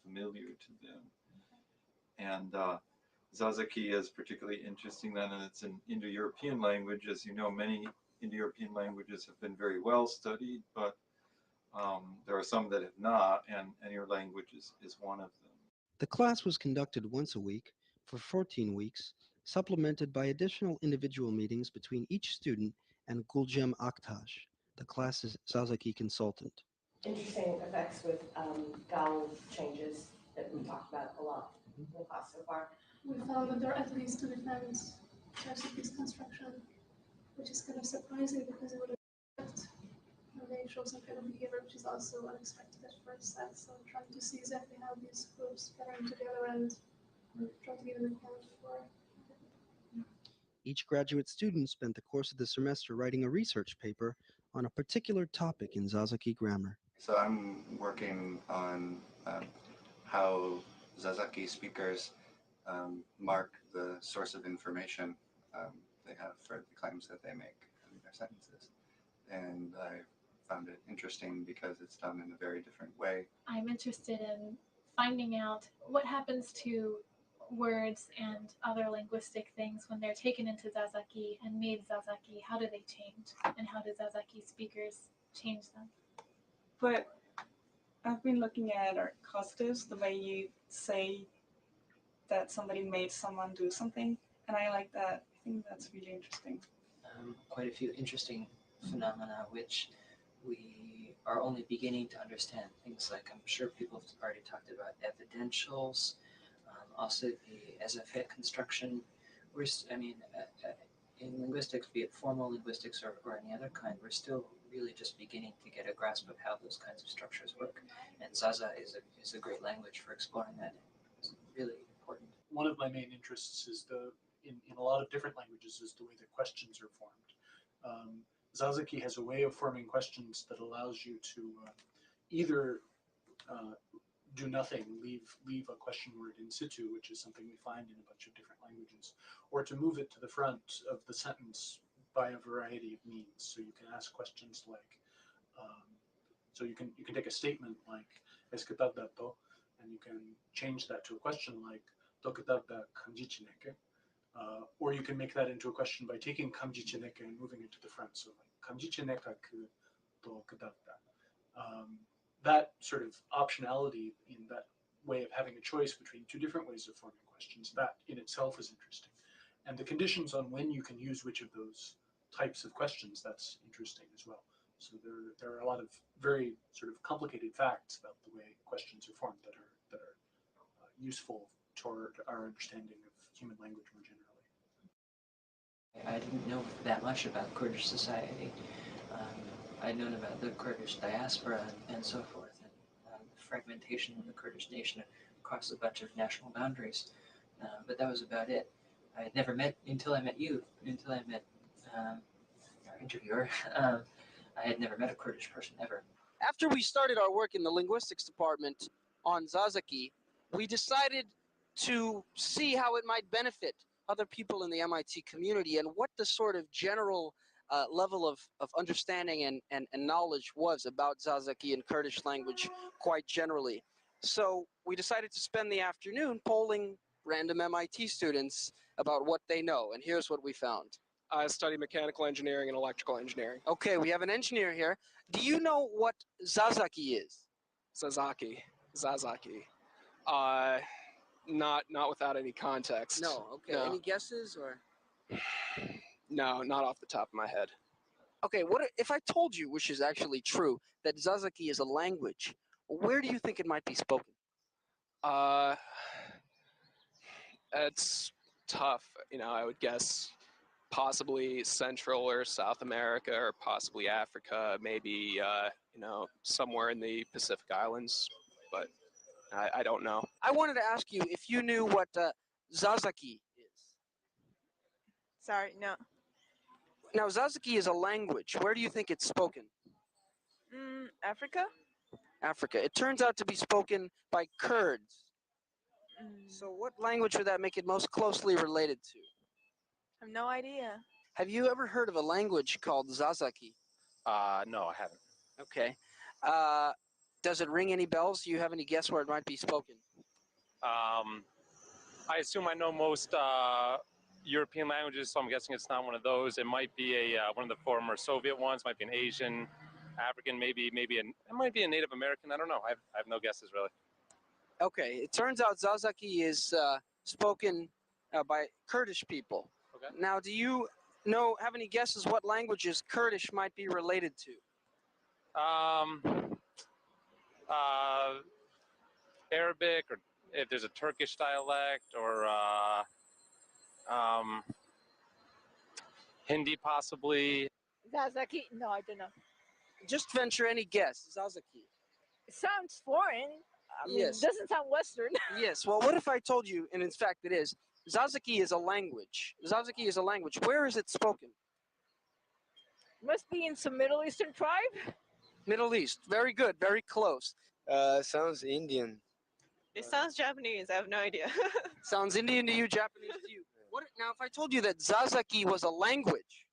familiar to them. And zazaci is particularly interesting then, and it's an Indo-European language. As you know, many Indo-European languages have been very well studied, but there are some that have not, and your language is one of them. The class was conducted once a week for 14 weeks, supplemented by additional individual meetings between each student and Guljem Akhtaj, the class's zazaci consultant. Interesting effects with vowel changes that we talked about a lot in the class so far. We found that there are at least two different types of piece construction, which is kind of surprising because it would expect they show some kind of behavior which is also unexpected at first sight. So I'm trying to see exactly how these groups pattern together and try to give an account for. Each graduate student spent the course of the semester writing a research paper on a particular topic in zazaci grammar. So I'm working on how zazaci speakers mark the source of information they have for the claims that they make in their sentences. And I found it interesting because it's done in a very different way. I'm interested in finding out what happens to words and other linguistic things when they're taken into zazaci and made zazaci. How do they change? And how do zazaci speakers change them? But I've been looking at our causative, the way you say that somebody made someone do something, and I like that. I think that's really interesting. Quite a few interesting phenomena which we are only beginning to understand. Things like, I'm sure people have already talked about evidentials, also the as-if-it construction. In linguistics, be it formal linguistics or any other kind, we're still really just beginning to get a grasp of how those kinds of structures work. And Zaza is a great language for exploring that. It's really important. One of my main interests is in a lot of different languages is the way that questions are formed. Zazaci has a way of forming questions that allows you to either do nothing, leave a question word in situ, which is something we find in a bunch of different languages, or to move it to the front of the sentence by a variety of means. So you can ask questions like, so you can take a statement like "Es que tal dato," and you can change that to a question like "Do que tal da kamjichineke," or you can make that into a question by taking kamjichineke and moving it to the front. So like "Kamjichineka ku do que tal da." That sort of optionality in that way of having a choice between two different ways of forming questions, that in itself is interesting. And the conditions on when you can use which of those types of questions, that's interesting as well. So there are a lot of very sort of complicated facts about the way questions are formed that are useful toward our understanding of human language more generally. I didn't know that much about Kurdish society. I'd known about the Kurdish diaspora and so forth, and the fragmentation of the Kurdish nation across a bunch of national boundaries. But that was about it. I had never met, until I met you, until I met our interviewer, I had never met a Kurdish person ever. After we started our work in the linguistics department on zazaci, we decided to see how it might benefit other people in the MIT community and what the sort of general level of understanding and knowledge was about zazaci and Kurdish language quite generally. So we decided to spend the afternoon polling random MIT students about what they know, and here's what we found. I study mechanical engineering and electrical engineering. Okay, we have an engineer here. Do you know what zazaci is? Zazaci. Not without any context. No, okay. No. Any guesses or? No, not off the top of my head. Okay, what if I told you, which is actually true, that zazaci is a language? Where do you think it might be spoken? It's tough. I would guess possibly Central or South America, or possibly Africa, maybe, somewhere in the Pacific Islands, but I don't know. I wanted to ask you if you knew what zazaci is. Sorry, no. Now, zazaci is a language. Where do you think it's spoken? Africa? Africa. It turns out to be spoken by Kurds. So what language would that make it most closely related to? I have no idea. Have you ever heard of a language called zazaci? No, I haven't. Okay. Does it ring any bells? Do you have any guess where it might be spoken? I assume I know most European languages, so I'm guessing it's not one of those. It might be one of the former Soviet ones. Might be an Asian, African, it might be a Native American. I don't know. I have no guesses really. Okay, it turns out zazaci is spoken by Kurdish people. Okay. Now, do you have any guesses what languages Kurdish might be related to? Arabic, or if there's a Turkish dialect, or Hindi possibly. Zazaci? No, I don't know. Just venture any guess. Zazaci. It sounds foreign. I mean, Yes. it doesn't sound Western. Yes. Well, what if I told you, and in fact it is, Zazaci is a language. Zazaci is a language. Where is it spoken? Must be in some Middle Eastern tribe. Middle East. Very good. Very close. Sounds Indian. It sounds Japanese. I have no idea. Sounds Indian to you, Japanese to you. What now? If I told you that Zazaci was a language,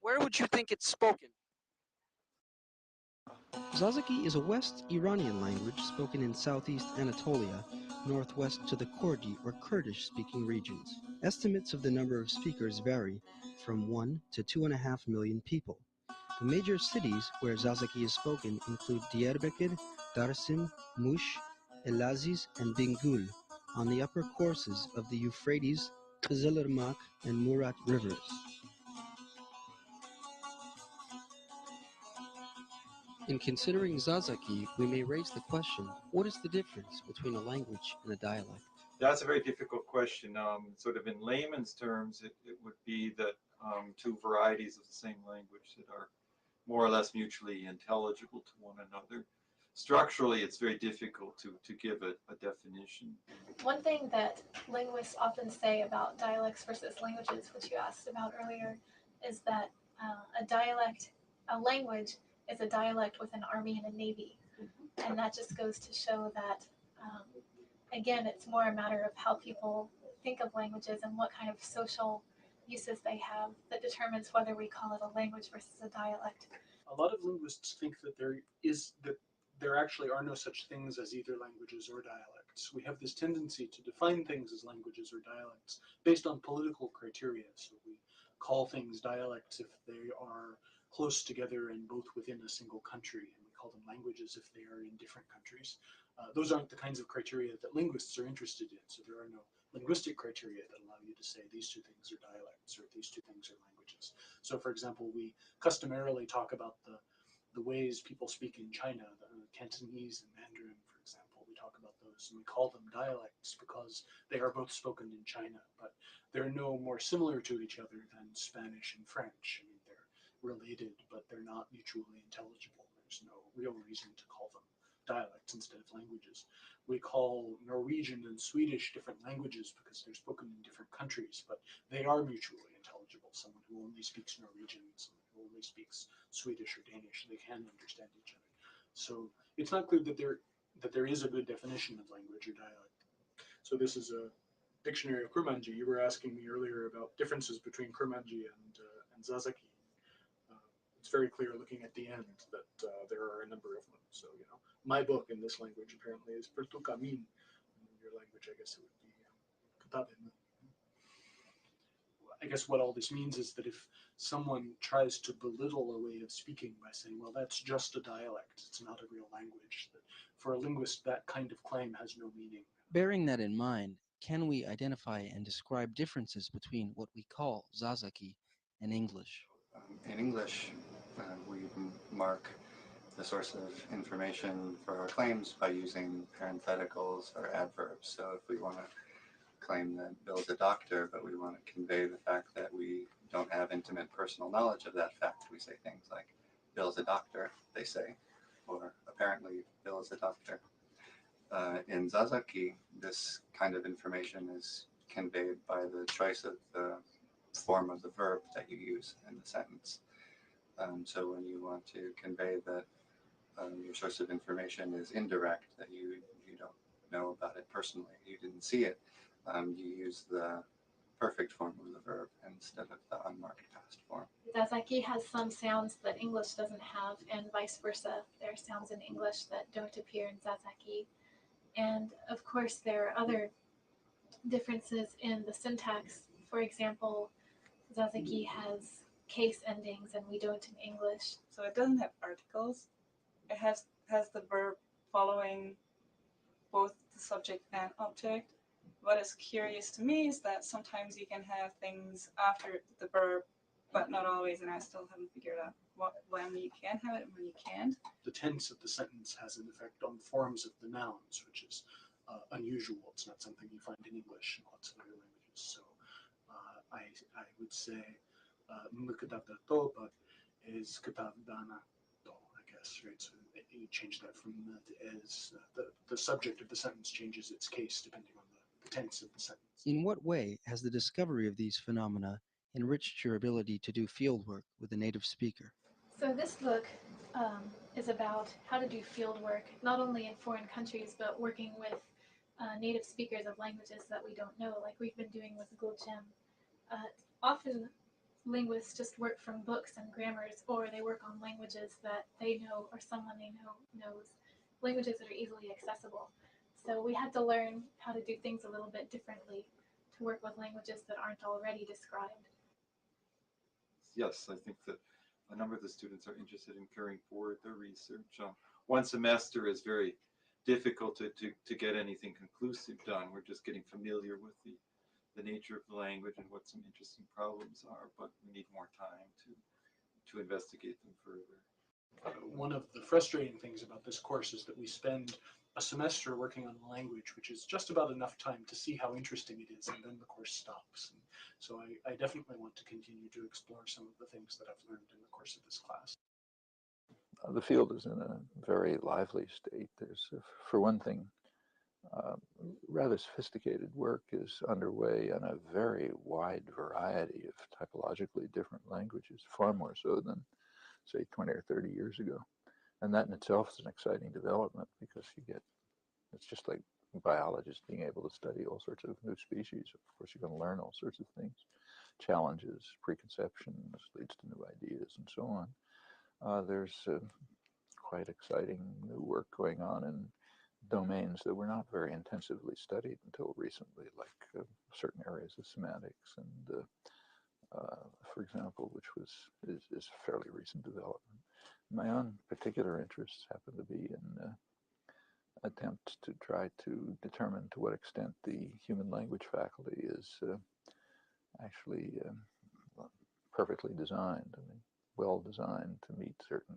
where would you think it's spoken? Zazaci is a West Iranian language spoken in southeast Anatolia, northwest to the Kurdi or Kurdish-speaking regions. Estimates of the number of speakers vary from 1 to 2.5 million people. The major cities where Zazaci is spoken include Diyarbakir, Darsim, Mush, Elaziz, and Bingul, on the upper courses of the Euphrates, Kızılırmak, and Murat rivers. In considering Zazaci, we may raise the question, what is the difference between a language and a dialect? That's a very difficult question. Sort of in layman's terms, it would be that two varieties of the same language that are more or less mutually intelligible to one another. Structurally, it's very difficult to give a definition. One thing that linguists often say about dialects versus languages, which you asked about earlier, is that a language is a dialect with an army and a navy. And that just goes to show that, again, it's more a matter of how people think of languages and what kind of social uses they have that determines whether we call it a language versus a dialect. A lot of linguists think that there actually are no such things as either languages or dialects. We have this tendency to define things as languages or dialects based on political criteria. So we call things dialects if they are close together and both within a single country, and we call them languages if they are in different countries. Those aren't the kinds of criteria that linguists are interested in, so there are no linguistic criteria that allow you to say these two things are dialects or these two things are languages. So for example, we customarily talk about the ways people speak in China, the Cantonese and Mandarin, for example. We talk about those and we call them dialects because they are both spoken in China, but they're no more similar to each other than Spanish and French. I mean, they're related, but they're not mutually intelligible. There's no real reason to call them dialects instead of languages. We call Norwegian and Swedish different languages because they're spoken in different countries, but they are mutually intelligible. Someone who only speaks Norwegian, someone who only speaks Swedish or Danish, they can understand each other. So it's not clear that there is a good definition of language or dialect. So this is a dictionary of Kurmanji. You were asking me earlier about differences between Kurmanji and Zazaci. It's very clear looking at the end that there are a number of them. So, you know, my book in this language apparently is Pertukamin. In your language, I guess it would be Katabin. I guess what all this means is that if someone tries to belittle a way of speaking by saying, well, that's just a dialect, it's not a real language, that for a linguist, that kind of claim has no meaning. Bearing that in mind, can we identify and describe differences between what we call Zazaci and English? In English, we mark the source of information for our claims by using parentheticals or adverbs. So if we want to claim that Bill's a doctor, but we want to convey the fact that we don't have intimate personal knowledge of that fact, we say things like, Bill's a doctor, they say, or apparently Bill is a doctor. In Zazaci, this kind of information is conveyed by the choice of the form of the verb that you use in the sentence. So when you want to convey that your source of information is indirect, that you don't know about it personally, you didn't see it, you use the perfect form of the verb instead of the unmarked past form. Zazaki has some sounds that English doesn't have, and vice versa. There are sounds in English that don't appear in Zazaki. And of course, there are other differences in the syntax. For example, Zazaki has case endings and we don't in English. So it doesn't have articles. It has the verb following both the subject and object. What is curious to me is that sometimes you can have things after the verb, but not always, and I still haven't figured out when you can have it and when you can't. The tense of the sentence has an effect on forms of the nouns, which is unusual. It's not something you find in English and lots of other languages. So I would say mukadatato is katavdanato, I guess, right? So you change that from to is. The subject of the sentence changes its case depending on the tense of the sentence. In what way has the discovery of these phenomena enriched your ability to do fieldwork with a native speaker? So this book is about how to do field work, not only in foreign countries, but working with native speakers of languages that we don't know, like we've been doing with Gulcem. Often linguists just work from books and grammars, or they work on languages that they know or someone they know knows, languages that are easily accessible. So we had to learn how to do things a little bit differently to work with languages that aren't already described. Yes, I think that a number of the students are interested in carrying forward their research. One semester is very difficult to get anything conclusive done. We're just getting familiar with the nature of the language and what some interesting problems are, but we need more time to investigate them further. One of the frustrating things about this course is that we spend a semester working on the language, which is just about enough time to see how interesting it is, and then the course stops. And so I definitely want to continue to explore some of the things that I've learned in the course of this class. The field is in a very lively state. There's, for one thing, rather sophisticated work is underway on a very wide variety of typologically different languages, far more so than, say, 20 or 30 years ago. And that in itself is an exciting development because it's just like biologists being able to study all sorts of new species. Of course, you're going to learn all sorts of things, challenges, preconceptions, leads to new ideas, and so on. There's quite exciting new work going on in domains that were not very intensively studied until recently, like certain areas of semantics and, for example, which is a fairly recent development. My own particular interests happen to be in attempts to try to determine to what extent the human language faculty is actually perfectly designed, well designed to meet certain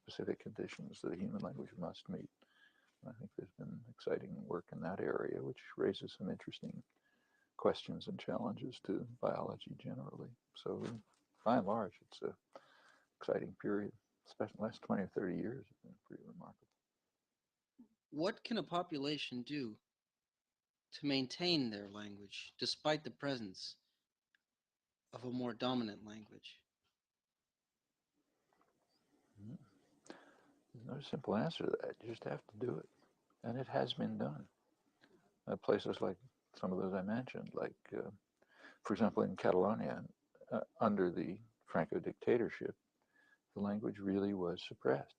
specific conditions that a human language must meet. I think there's been exciting work in that area, which raises some interesting questions and challenges to biology generally. So by and large, it's an exciting period, especially the last 20 or 30 years have been pretty remarkable. What can a population do to maintain their language despite the presence of a more dominant language? There's no simple answer to that. You just have to do it. And it has been done. Places like some of those I mentioned, like, for example, in Catalonia, under the Franco dictatorship, the language really was suppressed.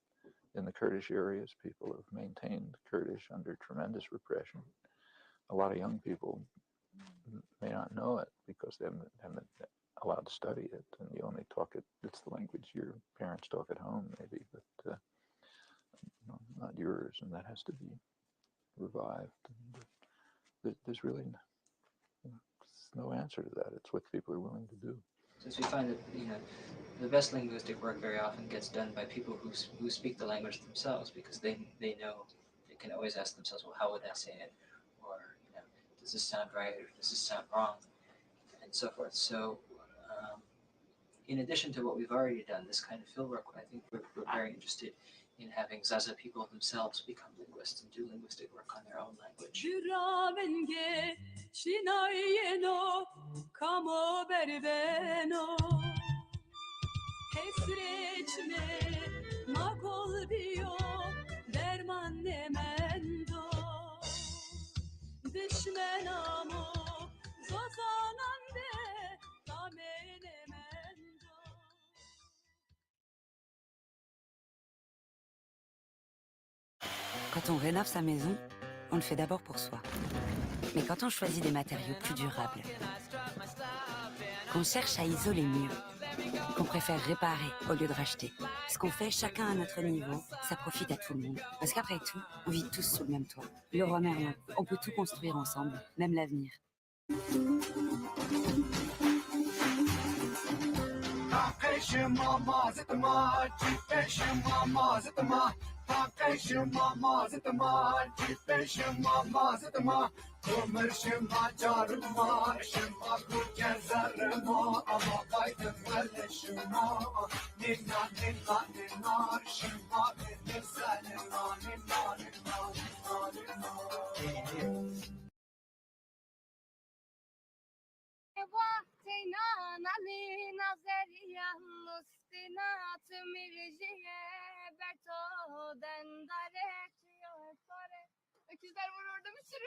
In the Kurdish areas, people have maintained Kurdish under tremendous repression. A lot of young people may not know it because they haven't allowed to study it, and you only talk it. It's the language your parents talk at home, maybe, but not yours, and that has to be revived. And there's really no answer to that. It's what people are willing to do. Since we find that the best linguistic work very often gets done by people who speak the language themselves, because they know, they can always ask themselves, well, how would I say it, or does this sound right, or does this sound wrong, and so forth. So in addition to what we've already done, this kind of fieldwork, I think we're very interested in having Zaza people themselves become linguists and do linguistic work on their own language. Düşmen amı, zazana Quand on rénove sa maison, on le fait d'abord pour soi. Mais quand on choisit des matériaux plus durables, qu'on cherche à isoler mieux, qu'on préfère réparer au lieu de racheter, ce qu'on fait chacun à notre niveau, ça profite à tout le monde. Parce qu'après tout, on vit tous sous le même toit. Le roi Merlin, on peut tout construire ensemble, même l'avenir. Öküzler var orada bir sürü.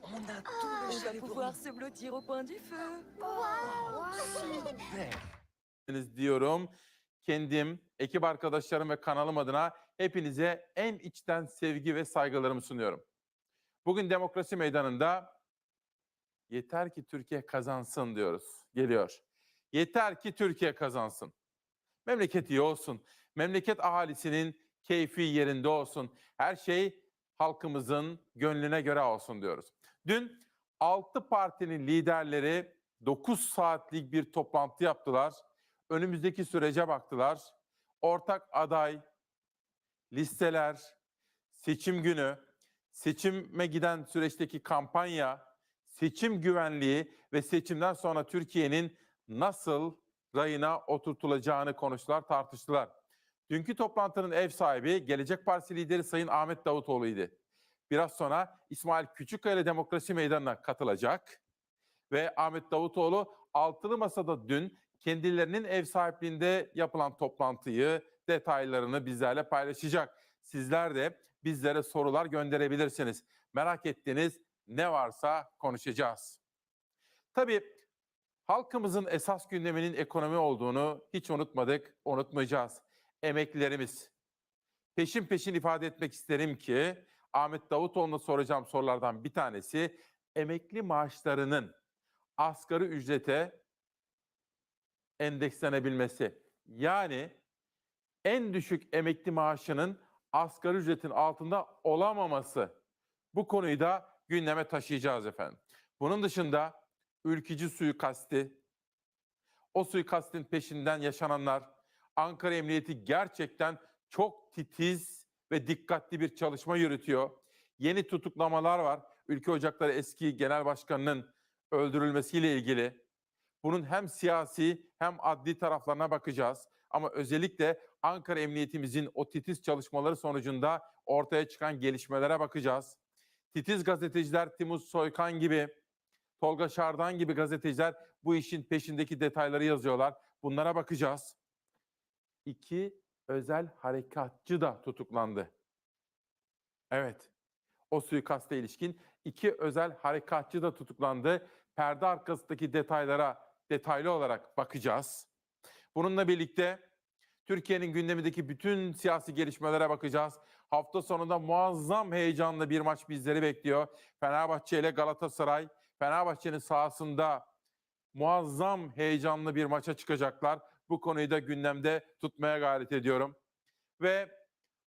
On a tout le chalet pouvoir se blottir au coin du feu. Diyorum. Kendim, ekip arkadaşlarım ve kanalım adına hepinize en içten sevgi ve saygılarımı sunuyorum. Bugün Demokrasi Meydanı'nda yeter ki Türkiye kazansın diyoruz. Geliyor. Yeter ki Türkiye kazansın. Memleket iyi olsun. Memleket ahalisinin keyfi yerinde olsun. Her şey halkımızın gönlüne göre olsun diyoruz. Dün 6 partinin liderleri 9 saatlik bir toplantı yaptılar. Önümüzdeki sürece baktılar. Ortak aday, listeler, seçim günü, seçime giden süreçteki kampanya, seçim güvenliği ve seçimden sonra Türkiye'nin nasıl rayına oturtulacağını konuştular, tartıştılar. Dünkü toplantının ev sahibi Gelecek Partisi lideri Sayın Ahmet Davutoğlu'ydu. Biraz sonra İsmail Küçükkaya Demokrasi Meydanı'na katılacak ve Ahmet Davutoğlu altılı masada dün kendilerinin ev sahipliğinde yapılan toplantıyı, detaylarını bizlerle paylaşacak. Sizler de bizlere sorular gönderebilirsiniz. Merak ettiğiniz ne varsa konuşacağız. Tabii halkımızın esas gündeminin ekonomi olduğunu hiç unutmadık, unutmayacağız. Emeklilerimiz. Peşin peşin ifade etmek isterim ki Ahmet Davutoğlu'na soracağım sorulardan bir tanesi emekli maaşlarının asgari ücrete endekslenebilmesi. Yani en düşük emekli maaşının asgari ücretin altında olamaması. Bu konuyu da gündeme taşıyacağız efendim. Bunun dışında ülkücü suikasti, o suikastin peşinden yaşananlar, Ankara Emniyeti gerçekten çok titiz ve dikkatli bir çalışma yürütüyor. Yeni tutuklamalar var. Ülke Ocakları eski genel başkanının öldürülmesiyle ilgili. Bunun hem siyasi hem adli taraflarına bakacağız. Ama özellikle Ankara Emniyetimizin o titiz çalışmaları sonucunda ortaya çıkan gelişmelere bakacağız. Titiz gazeteciler Timur Soykan gibi, Tolga Şardan gibi gazeteciler bu işin peşindeki detayları yazıyorlar. Bunlara bakacağız. 2 özel harekatçı da tutuklandı. Evet, o suikaste ilişkin 2 özel harekatçı da tutuklandı. Perde arkasındaki detaylara detaylı olarak bakacağız. Bununla birlikte Türkiye'nin gündemindeki bütün siyasi gelişmelere bakacağız. Hafta sonunda muazzam heyecanlı bir maç bizleri bekliyor. Fenerbahçe ile Galatasaray, Fenerbahçe'nin sahasında muazzam heyecanlı bir maça çıkacaklar. Bu konuyu da gündemde tutmaya gayret ediyorum. Ve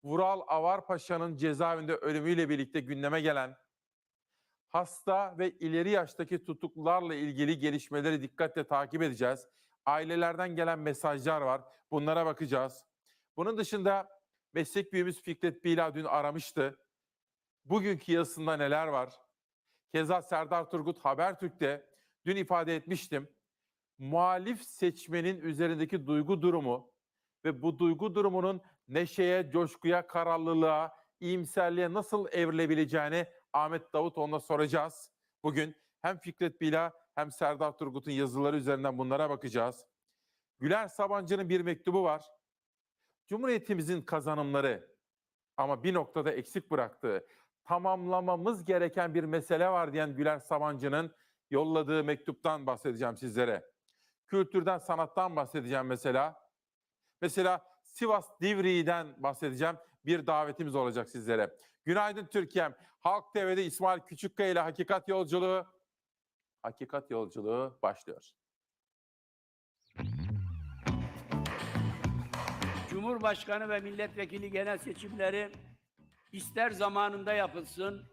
Vural Avarpaşa'nın cezaevinde ölümüyle birlikte gündeme gelen hasta ve ileri yaştaki tutuklularla ilgili gelişmeleri dikkatle takip edeceğiz. Ailelerden gelen mesajlar var. Bunlara bakacağız. Bunun dışında meslek büyüğümüz Fikret Bila dün aramıştı. Bugünkü yazısında neler var? Keza Serdar Turgut Habertürk'te dün ifade etmiştim. Muhalif seçmenin üzerindeki duygu durumu ve bu duygu durumunun neşeye, coşkuya, kararlılığa, iyimserliğe nasıl evrilebileceğini Ahmet Davutoğlu'na soracağız. Bugün hem Fikret Bila hem Serdar Turgut'un yazıları üzerinden bunlara bakacağız. Güler Sabancı'nın bir mektubu var. Cumhuriyetimizin kazanımları ama bir noktada eksik bıraktığı, tamamlamamız gereken bir mesele var diyen Güler Sabancı'nın yolladığı mektuptan bahsedeceğim sizlere. Kültürden, sanattan bahsedeceğim mesela. Mesela Sivas Divriği'den bahsedeceğim. Bir davetimiz olacak sizlere. Günaydın Türkiye'm. Halk TV'de İsmail Küçükkaya ile Hakikat Yolculuğu başlıyor. Cumhurbaşkanı ve milletvekili genel seçimleri ister zamanında yapılsın,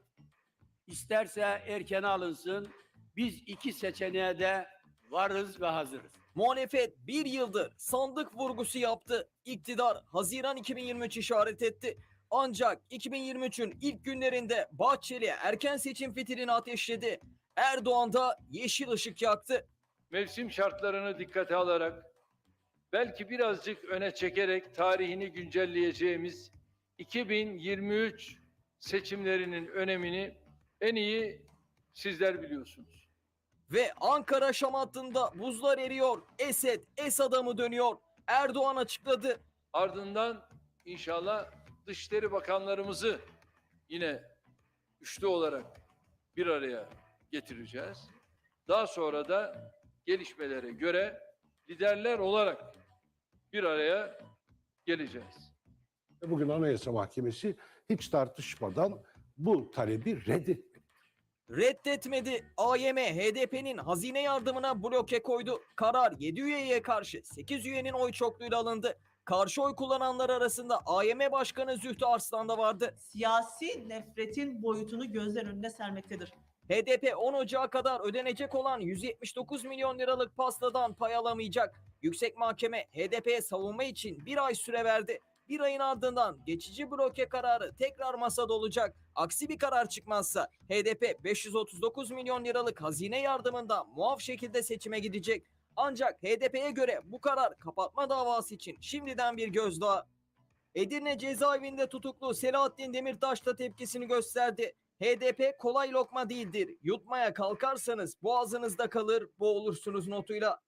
isterse erkene alınsın. Biz 2 seçeneğe de varız ve hazırız. Muhalefet bir yıldır sandık vurgusu yaptı. İktidar Haziran 2023 işaret etti. Ancak 2023'ün ilk günlerinde Bahçeli erken seçim fitilini ateşledi. Erdoğan da yeşil ışık yaktı. Mevsim şartlarını dikkate alarak, belki birazcık öne çekerek tarihini güncelleyeceğimiz 2023 seçimlerinin önemini en iyi sizler biliyorsunuz. Ve Ankara Şam hattında buzlar eriyor. Esad'a mı dönüyor? Erdoğan açıkladı. Ardından inşallah Dışişleri Bakanlarımızı yine üçlü olarak bir araya getireceğiz. Daha sonra da gelişmelere göre liderler olarak bir araya geleceğiz. Bugün Anayasa Mahkemesi hiç tartışmadan bu talebi reddetti. Reddetmedi. AYM, HDP'nin hazine yardımına bloke koydu. Karar 7 üyeye karşı 8 üyenin oy çokluğuyla alındı. Karşı oy kullananlar arasında AYM Başkanı Zühtü Arslan da vardı. Siyasi nefretin boyutunu gözler önüne sermektedir. HDP 10 Ocağı kadar ödenecek olan 179 milyon liralık pastadan pay alamayacak. Yüksek Mahkeme HDP'ye savunma için 1 ay süre verdi. 1 ayın ardından geçici bloke kararı tekrar masada olacak. Aksi bir karar çıkmazsa HDP 539 milyon liralık hazine yardımından muaf şekilde seçime gidecek. Ancak HDP'ye göre bu karar kapatma davası için şimdiden bir gözdağı. Edirne cezaevinde tutuklu Selahattin Demirtaş da tepkisini gösterdi. HDP kolay lokma değildir. Yutmaya kalkarsanız boğazınızda kalır, boğulursunuz notuyla.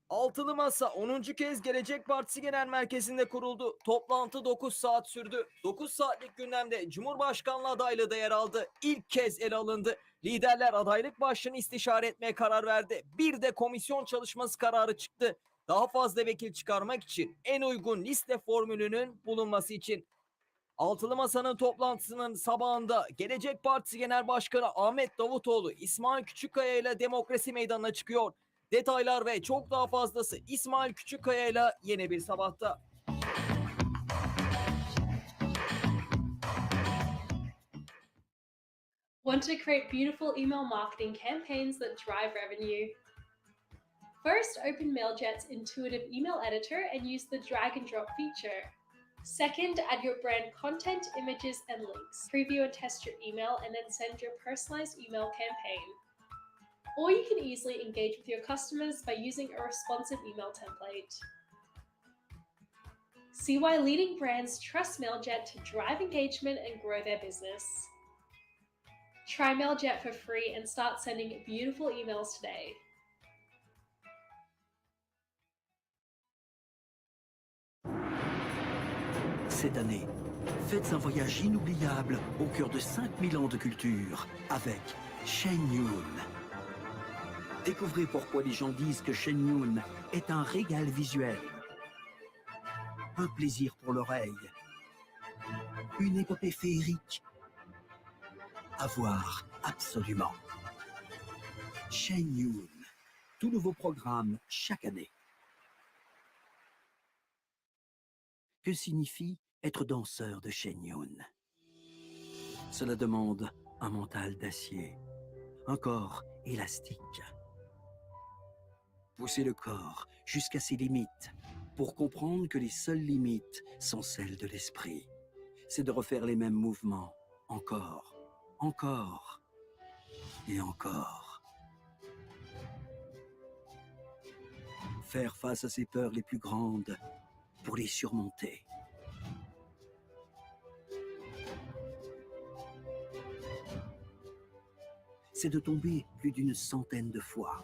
Altılı Masa 10. kez Gelecek Partisi Genel Merkezi'nde kuruldu. Toplantı 9 saat sürdü. 9 saatlik gündemde Cumhurbaşkanlığı adaylığı da yer aldı. İlk kez ele alındı. Liderler adaylık başlığını istişare etmeye karar verdi. Bir de komisyon çalışması kararı çıktı. Daha fazla vekil çıkarmak için en uygun liste formülünün bulunması için. Altılı Masa'nın toplantısının sabahında Gelecek Partisi Genel Başkanı Ahmet Davutoğlu İsmail Küçükkaya ile Demokrasi Meydanı'na çıkıyor. Detaylar ve çok daha fazlası İsmail Küçükkaya ile yeni bir sabahta. Want to create beautiful email marketing campaigns that drive revenue? First, open MailJet's intuitive email editor and use the drag and drop feature. Second, add your brand content, images, and links. Preview and test your email and then send your personalized email campaign. Or you can easily engage with your customers by using a responsive email template. See why leading brands trust MailJet to drive engagement and grow their business. Try MailJet for free and start sending beautiful emails today. Cette année, faites un voyage inoubliable au cœur de 5000 ans de culture avec Shenyun. Découvrez pourquoi les gens disent que Shenyun est un régal visuel. Un plaisir pour l'oreille. Une épopée féerique. À voir absolument. Shenyun. Tout nouveau programme chaque année. Que signifie être danseur de Shenyun? Cela demande un mental d'acier, un corps élastique. Pousser le corps jusqu'à ses limites pour comprendre que les seules limites sont celles de l'esprit. C'est de refaire les mêmes mouvements encore, encore et encore. Faire face à ses peurs les plus grandes pour les surmonter. C'est de tomber plus d'une centaine de fois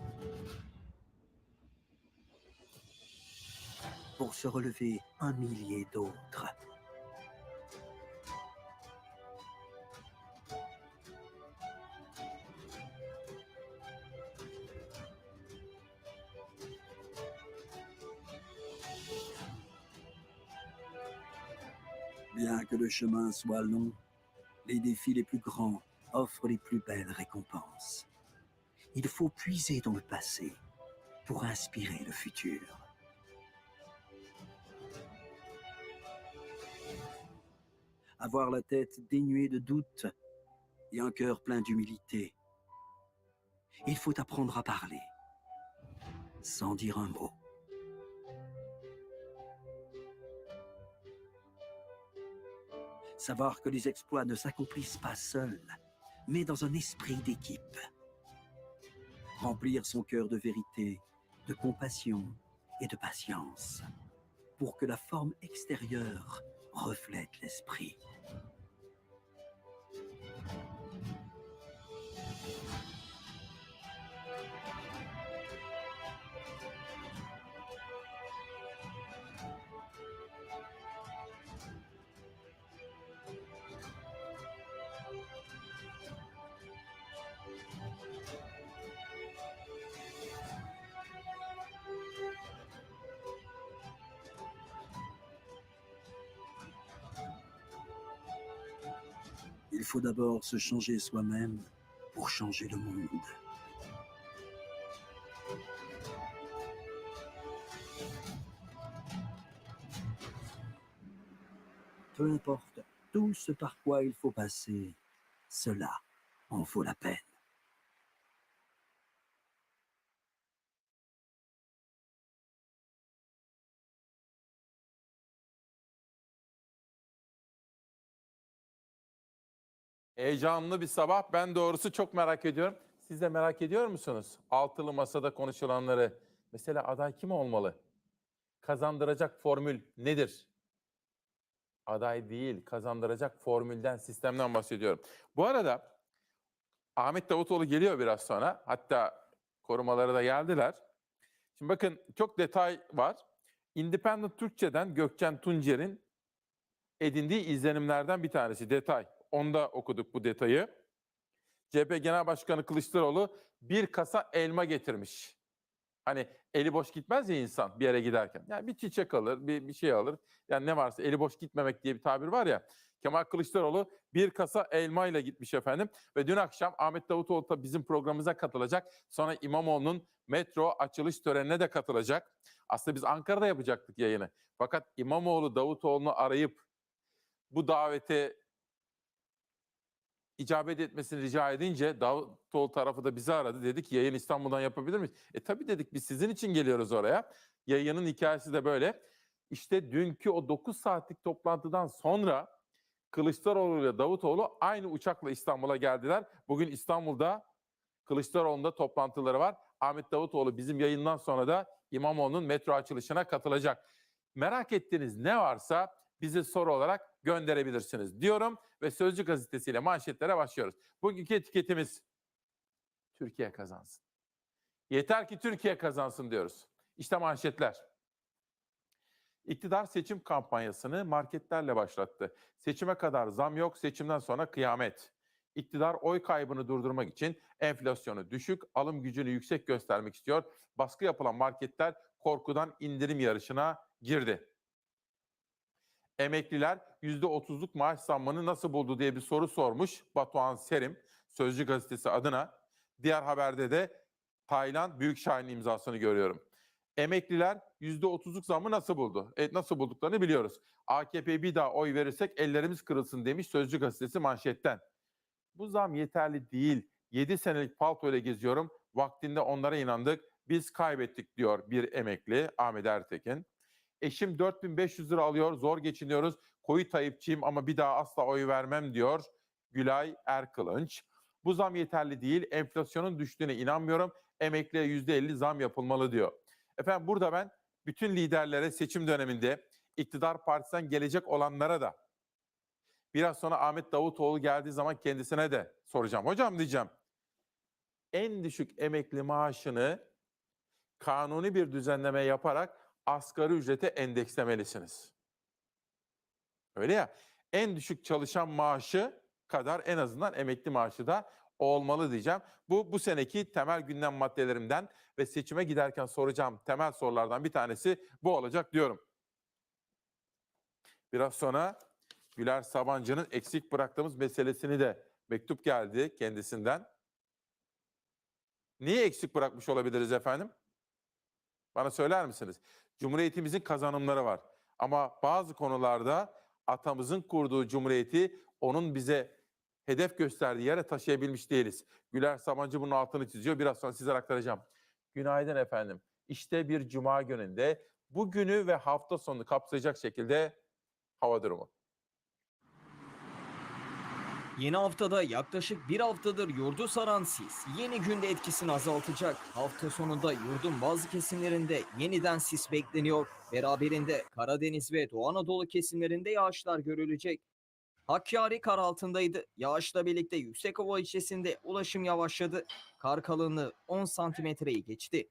pour se relever un millier d'autres. Bien que le chemin soit long, les défis les plus grands offrent les plus belles récompenses. Il faut puiser dans le passé pour inspirer le futur. Avoir la tête dénuée de doute et un cœur plein d'humilité. Il faut apprendre à parler, sans dire un mot. Savoir que les exploits ne s'accomplissent pas seuls, mais dans un esprit d'équipe. Remplir son cœur de vérité, de compassion et de patience, pour que la forme extérieure reflète l'esprit. Il faut d'abord se changer soi-même pour changer le monde. Peu importe tout ce par quoi il faut passer, cela en vaut la peine. Heyecanlı bir sabah. Ben doğrusu çok merak ediyorum. Siz de merak ediyor musunuz? Altılı masada konuşulanları. Mesela aday kim olmalı? Kazandıracak formül nedir? Aday değil, kazandıracak formülden, sistemden bahsediyorum. Bu arada Ahmet Davutoğlu geliyor biraz sonra. Hatta korumaları da geldiler. Şimdi bakın çok detay var. Independent Türkçe'den Gökçen Tuncer'in edindiği izlenimlerden bir tanesi detay. Onda okuduk bu detayı. CHP Genel Başkanı Kılıçdaroğlu bir kasa elma getirmiş. Hani eli boş gitmez ya insan bir yere giderken. Yani bir çiçek alır, bir şey alır. Yani ne varsa eli boş gitmemek diye bir tabir var ya. Kemal Kılıçdaroğlu bir kasa elma ile gitmiş efendim. Ve dün akşam Ahmet Davutoğlu da bizim programımıza katılacak. Sonra İmamoğlu'nun metro açılış törenine de katılacak. Aslında biz Ankara'da yapacaktık yayını. Fakat İmamoğlu Davutoğlu'nu arayıp bu davete icabet etmesini rica edince Davutoğlu tarafı da bizi aradı. Dedi ki yayın İstanbul'dan yapabilir miyiz? Tabii dedik biz sizin için geliyoruz oraya. Yayının hikayesi de böyle. İşte dünkü o 9 saatlik toplantıdan sonra Kılıçdaroğlu ile Davutoğlu aynı uçakla İstanbul'a geldiler. Bugün İstanbul'da Kılıçdaroğlu'nda toplantıları var. Ahmet Davutoğlu bizim yayından sonra da İmamoğlu'nun metro açılışına katılacak. Merak ettiğiniz ne varsa bize soru olarak gönderebilirsiniz diyorum ve Sözcü gazetesiyle manşetlere başlıyoruz. Bugünkü etiketimiz Türkiye kazansın. Yeter ki Türkiye kazansın diyoruz. İşte manşetler. İktidar seçim kampanyasını marketlerle başlattı. Seçime kadar zam yok, seçimden sonra kıyamet. İktidar oy kaybını durdurmak için enflasyonu düşük, alım gücünü yüksek göstermek istiyor. Baskı yapılan marketler korkudan indirim yarışına girdi. Emekliler %30'luk maaş zammını nasıl buldu diye bir soru sormuş Batuhan Serim, Sözcü Gazetesi adına. Diğer haberde de Taylan Büyükşahin'in imzasını görüyorum. Emekliler %30'luk zammı nasıl buldu? Nasıl bulduklarını biliyoruz. AKP'ye bir daha oy verirsek ellerimiz kırılsın demiş Sözcü Gazetesi manşetten. Bu zam yeterli değil. 7 senelik paltoyla geziyorum. Vaktinde onlara inandık. Biz kaybettik diyor bir emekli Ahmet Ertekin. Eşim 4.500 lira alıyor. Zor geçiniyoruz. Koyu Tayyipçiyim ama bir daha asla oy vermem diyor Gülay Erkılınç. Bu zam yeterli değil. Enflasyonun düştüğüne inanmıyorum. Emekliye %50 zam yapılmalı diyor. Efendim burada ben bütün liderlere seçim döneminde iktidar partisinden gelecek olanlara da biraz sonra Ahmet Davutoğlu geldiği zaman kendisine de soracağım. Hocam diyeceğim, en düşük emekli maaşını kanuni bir düzenleme yaparak asgari ücrete endekslemelisiniz. Öyle ya, en düşük çalışan maaşı kadar en azından emekli maaşı da olmalı diyeceğim. Bu seneki temel gündem maddelerimden ve seçime giderken soracağım temel sorulardan bir tanesi bu olacak diyorum. Biraz sonra Güler Sabancı'nın eksik bıraktığımız meselesini de mektup geldi kendisinden. Niye eksik bırakmış olabiliriz efendim? Bana söyler misiniz? Cumhuriyetimizin kazanımları var. Ama bazı konularda atamızın kurduğu cumhuriyeti onun bize hedef gösterdiği yere taşıyabilmiş değiliz. Güler Sabancı bunun altını çiziyor. Biraz sonra sizlere aktaracağım. Günaydın efendim. İşte bir cuma gününde bugünü ve hafta sonunu kapsayacak şekilde hava durumu. Yeni haftada yaklaşık bir haftadır yurdu saran sis yeni günde etkisini azaltacak. Hafta sonunda yurdun bazı kesimlerinde yeniden sis bekleniyor. Beraberinde Karadeniz ve Doğu Anadolu kesimlerinde yağışlar görülecek. Hakkari kar altındaydı. Yağışla birlikte Yüksekova ilçesinde ulaşım yavaşladı. Kar kalınlığı 10 santimetreyi geçti.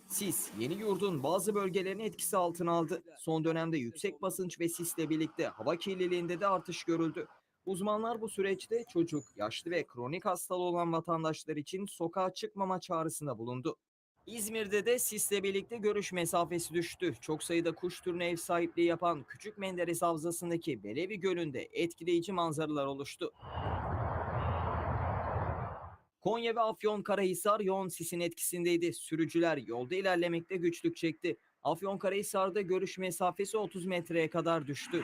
Sis yeni yurdun bazı bölgelerini etkisi altına aldı. Son dönemde yüksek basınç ve sisle birlikte hava kirliliğinde de artış görüldü. Uzmanlar bu süreçte çocuk, yaşlı ve kronik hastalığı olan vatandaşlar için sokağa çıkmama çağrısında bulundu. İzmir'de de sisle birlikte görüş mesafesi düştü. Çok sayıda kuş türüne ev sahipliği yapan Küçük Menderes Havzası'ndaki Belevi Gölü'nde etkileyici manzaralar oluştu. Konya ve Afyonkarahisar yoğun sisin etkisindeydi. Sürücüler yolda ilerlemekte güçlük çekti. Afyonkarahisar'da görüş mesafesi 30 metreye kadar düştü.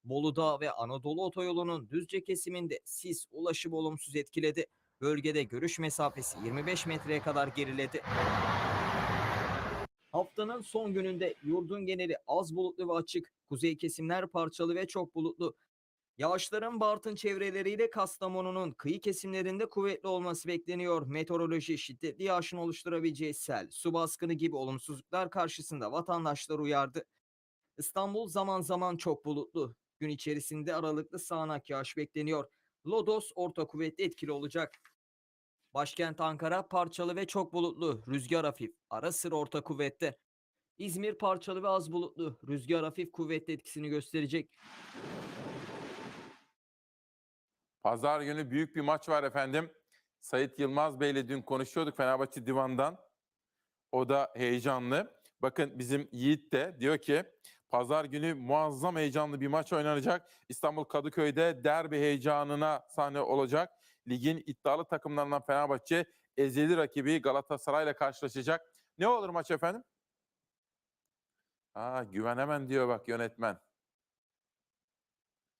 Bolu'da ve Anadolu Otoyolu'nun Düzce kesiminde sis ulaşımı olumsuz etkiledi. Bölgede görüş mesafesi 25 metreye kadar geriledi. Haftanın son gününde yurdun geneli az bulutlu ve açık. Kuzey kesimler parçalı ve çok bulutlu. Yağışların Bartın çevreleriyle Kastamonu'nun kıyı kesimlerinde kuvvetli olması bekleniyor. Meteoroloji şiddetli yağışın oluşturabileceği sel, su baskını gibi olumsuzluklar karşısında vatandaşlar uyardı. İstanbul zaman zaman çok bulutlu. Gün içerisinde aralıklı sağanak yağış bekleniyor. Lodos orta kuvvetli etkili olacak. Başkent Ankara parçalı ve çok bulutlu. Rüzgar hafif, ara sıra orta kuvvette. İzmir parçalı ve az bulutlu. Rüzgar hafif kuvvetli etkisini gösterecek. Pazar günü büyük bir maç var efendim. Sait Yılmaz Bey ile dün konuşuyorduk Fenerbahçe Divan'dan. O da heyecanlı. Bakın bizim Yiğit de diyor ki pazar günü muazzam heyecanlı bir maç oynanacak. İstanbul Kadıköy'de derbi heyecanına sahne olacak. Ligin iddialı takımlarından Fenerbahçe ezeli rakibi Galatasaray'la karşılaşacak. Ne olur maç efendim? Güvenemem diyor bak yönetmen.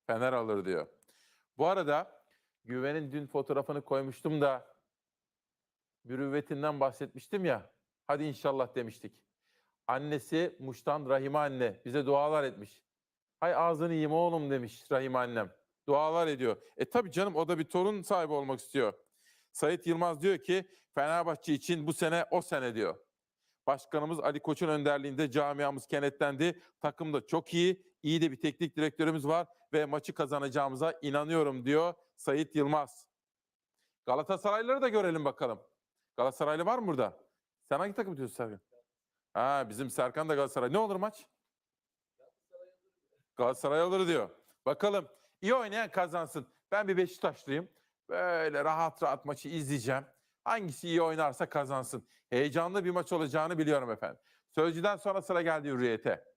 Fener alır diyor. Bu arada Güven'in dün fotoğrafını koymuştum da mürüvvetinden bahsetmiştim ya. Hadi inşallah demiştik. Annesi Muş'tan Rahime anne bize dualar etmiş. Hay ağzını yiyeyim oğlum demiş Rahime annem. Dualar ediyor. Tabii canım o da bir torun sahibi olmak istiyor. Sait Yılmaz diyor ki Fenerbahçe için bu sene o sene diyor. Başkanımız Ali Koç'un önderliğinde camiamız kenetlendi. Takım da çok iyi. İyi de bir teknik direktörümüz var ve maçı kazanacağımıza inanıyorum diyor Sait Yılmaz. Galatasaraylıları da görelim bakalım. Galatasaraylı var mı burada? Sen hangi takım diyorsun Serkan? Ha, bizim Serkan da Galatasaray. Ne olur maç? Galatasaray alır diyor. Bakalım. İyi oynayan kazansın. Ben bir Beşiktaşlıyım. Böyle rahat rahat maçı izleyeceğim. Hangisi iyi oynarsa kazansın. Heyecanlı bir maç olacağını biliyorum efendim. Sözcüden sonra sıra geldi Hürriyet'e.